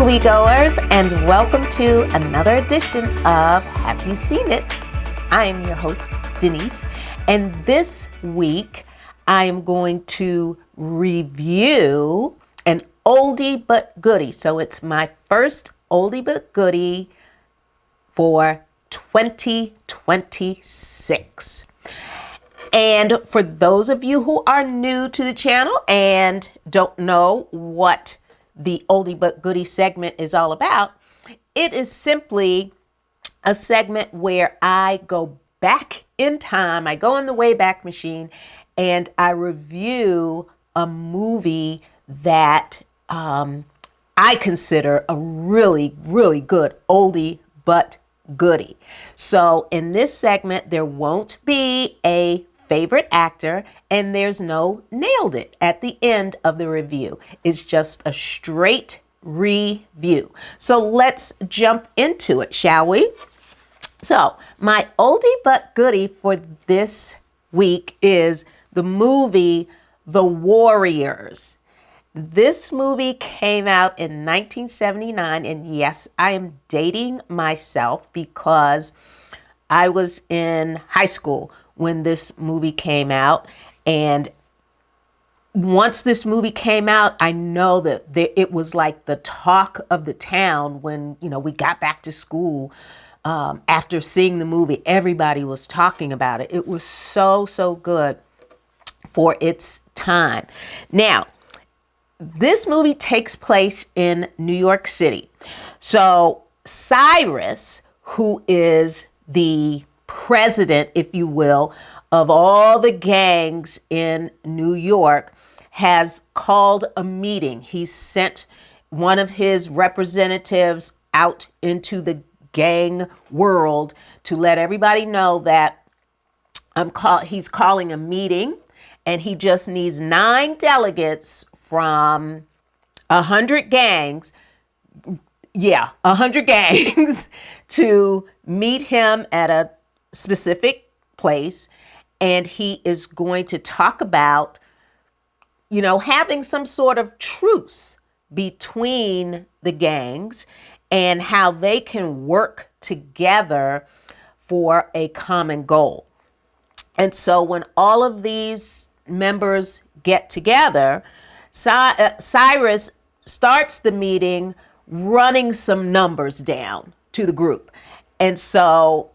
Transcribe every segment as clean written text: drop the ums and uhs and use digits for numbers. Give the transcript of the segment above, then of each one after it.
moviegoers, and welcome to another edition of Have You Seen It? I am your host, Denise, and this week I am going to review an oldie but goodie. So it's my first oldie but goodie for 2026. And for those of you who are new to the channel and don't know what the oldie but goodie segment is all about, it is simply a segment where I go back in time. I go in the Wayback Machine and I review a movie that I consider a really, really good oldie but goodie. So in this segment, there won't be a favorite actor, and there's no nailed it at the end of the review. It's just a straight review. So let's jump into it, shall we? So my oldie but goodie for this week is the movie The Warriors. This movie came out in 1979, and yes, I am dating myself because I was in high school when this movie came out, and once this movie came out, I know that it was like the talk of the town when, we got back to school. After seeing the movie, everybody was talking about it. It was so, so good for its time. Now, this movie takes place in New York City. So Cyrus, who is the president, if you will, of all the gangs in New York, has called a meeting. He sent one of his representatives out into the gang world to let everybody know that he's calling a meeting, and he just needs 9 delegates from 100 gangs. 100 gangs to meet him at a specific place, and he is going to talk about, having some sort of truce between the gangs and how they can work together for a common goal. And so when all of these members get together, Cyrus starts the meeting running some numbers down to the group. And so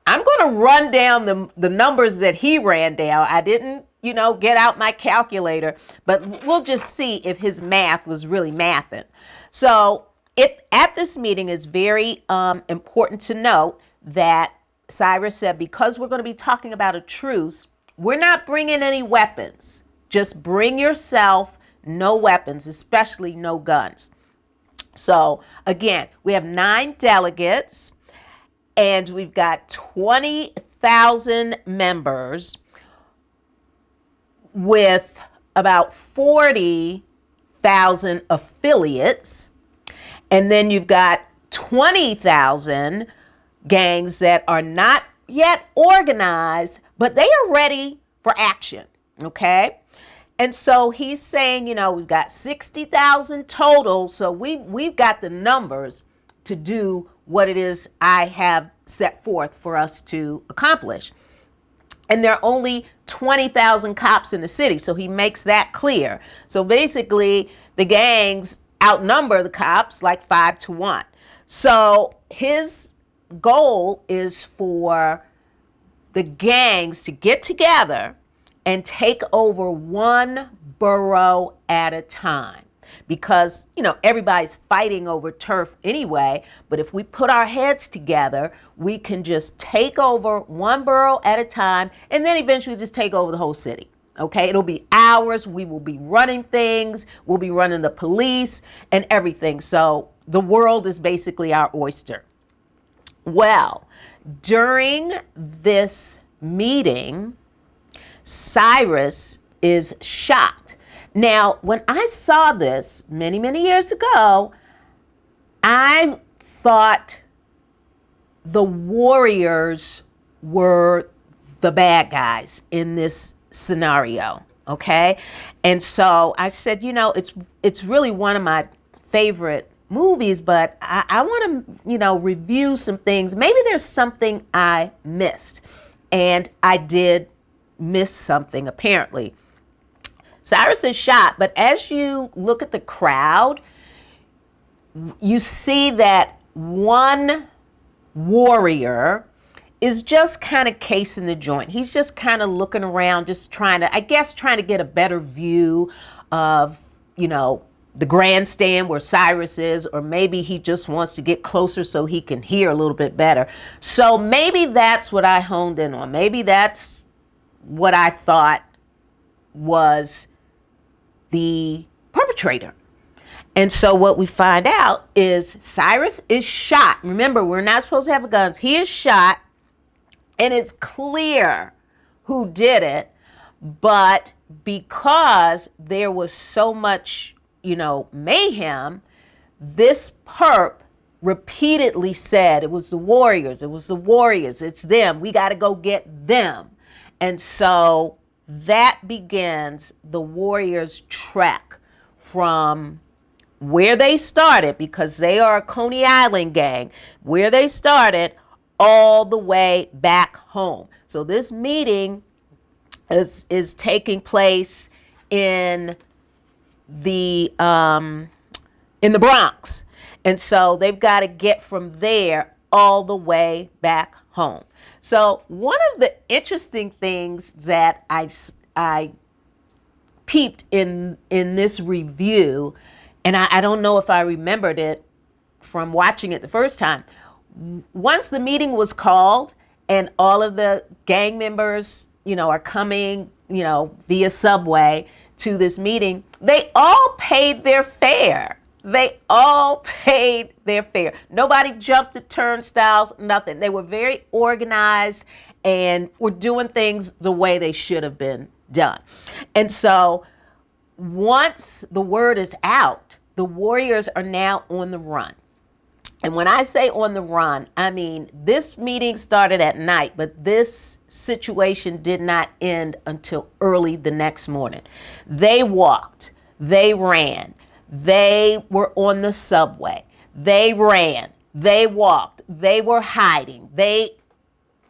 I'm going to run down the numbers that he ran down. I didn't, get out my calculator, but we'll just see if his math was really mathing. So at this meeting, it's very important to note that Cyrus said, because we're going to be talking about a truce, we're not bringing any weapons. Just bring yourself, no weapons, especially no guns. So again, we have 9 delegates, and we've got 20,000 members with about 40,000 affiliates. And then you've got 20,000 gangs that are not yet organized, but they are ready for action, okay? And so he's saying, we've got 60,000 total, so we've got the numbers to do what it is I have set forth for us to accomplish. And there are only 20,000 cops in the city, so he makes that clear. So basically, the gangs outnumber the cops like 5-1. So his goal is for the gangs to get together and take over one borough at a time. Because, everybody's fighting over turf anyway, but if we put our heads together, we can just take over one borough at a time and then eventually just take over the whole city. Okay, it'll be ours. We will be running things. We'll be running the police and everything. So the world is basically our oyster. Well, during this meeting, Cyrus is shot. Now, when I saw this many, many years ago, I thought the Warriors were the bad guys in this scenario, okay? And so I said, it's really one of my favorite movies, but I want to, review some things. Maybe there's something I missed, and I did miss something apparently. Cyrus is shot, but as you look at the crowd, you see that one warrior is just kind of casing the joint. He's just kind of looking around, just trying to get a better view of, the grandstand where Cyrus is, or maybe he just wants to get closer so he can hear a little bit better. So maybe that's what I honed in on. Maybe that's what I thought was the perpetrator. And so what we find out is Cyrus is shot. Remember, we're not supposed to have guns. He is shot, and it's clear who did it. But because there was so much, mayhem, this perp repeatedly said, it was the warriors, it's them, we got to go get them. And so that begins the warriors' trek from where they started, because they are a Coney Island gang, where they started all the way back home. So this meeting is taking place in the Bronx. And so they've got to get from there all the way back home. So one of the interesting things that I peeped in this review, and I don't know if I remembered it from watching it the first time. Once the meeting was called and all of the gang members, are coming, via subway to this meeting, they all paid their fare. Nobody jumped the turnstiles, nothing. They were very organized and were doing things the way they should have been done. And so once the word is out, the warriors are now on the run. And when I say on the run, I mean this meeting started at night, but this situation did not end until early the next morning. They walked, they ran, they were on the subway, they ran, they walked, they were hiding, they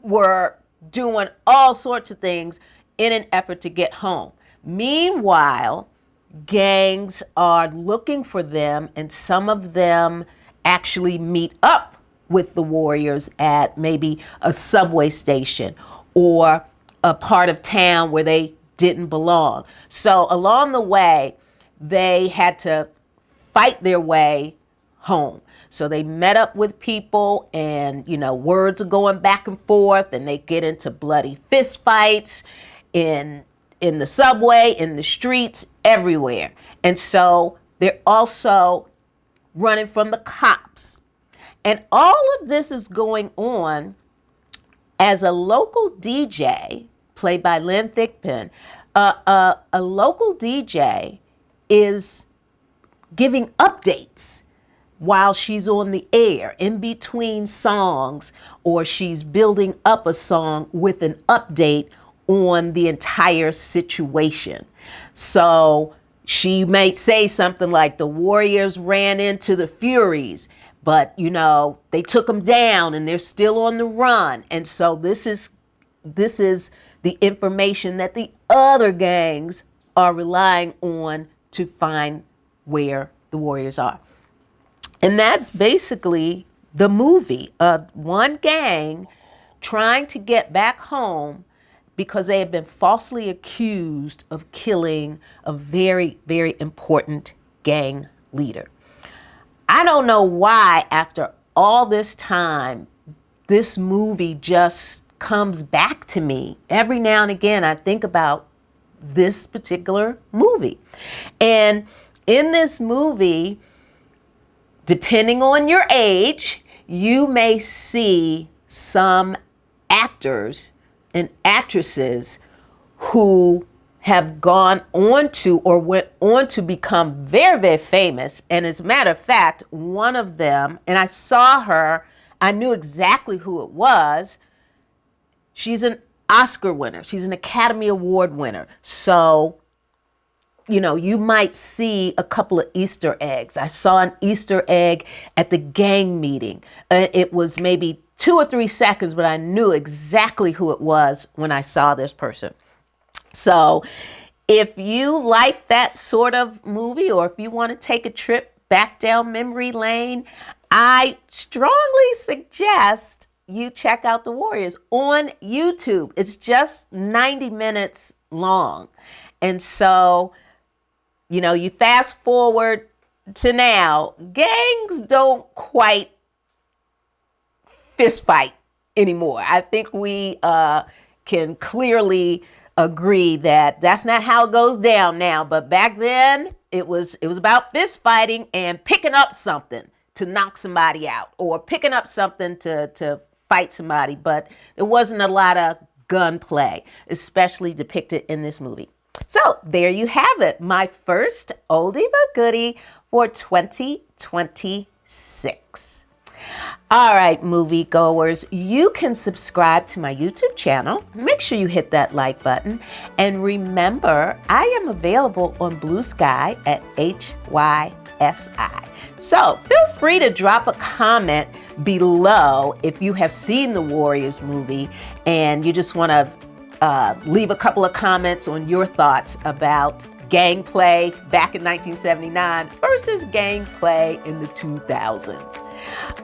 were doing all sorts of things in an effort to get home. Meanwhile, gangs are looking for them, and some of them actually meet up with the warriors at maybe a subway station or a part of town where they didn't belong. So along the way, they had to fight their way home. So they met up with people, and words are going back and forth, and they get into bloody fist fights in the subway, in the streets, everywhere. And so they're also running from the cops. And all of this is going on as a local DJ, played by Lynn Thigpen, a local DJ is giving updates while she's on the air, in between songs, or she's building up a song with an update on the entire situation. So she may say something like, the warriors ran into the Furies, but they took them down and they're still on the run. And so this is the information that the other gangs are relying on to find where the warriors are. And that's basically the movie. One gang trying to get back home because they have been falsely accused of killing a very, very important gang leader. I don't know why, after all this time, this movie just comes back to me. Every now and again, I think about this particular movie. And in this movie, depending on your age, you may see some actors and actresses who have gone on to or went on to become very, very famous. And as a matter of fact, one of them, and I saw her, I knew exactly who it was. She's an Oscar winner. She's an Academy Award winner. So, you might see a couple of Easter eggs. I saw an Easter egg at the gang meeting. It was maybe 2 or 3 seconds, but I knew exactly who it was when I saw this person. So if you like that sort of movie, or if you want to take a trip back down memory lane, I strongly suggest you check out The Warriors on YouTube. It's just 90 minutes long. And so, you fast forward to now, gangs don't quite fist fight anymore. I think we can clearly agree that that's not how it goes down now. But back then, it was about fist fighting and picking up something to knock somebody out, or picking up something to fight somebody. But there wasn't a lot of gunplay, especially depicted in this movie. So there you have it, my first oldie but goodie for 2026. All right, moviegoers, you can subscribe to my YouTube channel. Make sure you hit that like button. And remember, I am available on BlueSky at HYSI. So feel free to drop a comment below if you have seen the Warriors movie and you just want to leave a couple of comments on your thoughts about gang play back in 1979 versus gang play in the 2000s.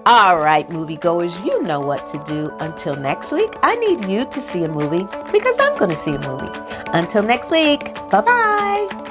All right, moviegoers, you know what to do. Until next week, I need you to see a movie because I'm going to see a movie. Until next week, bye-bye.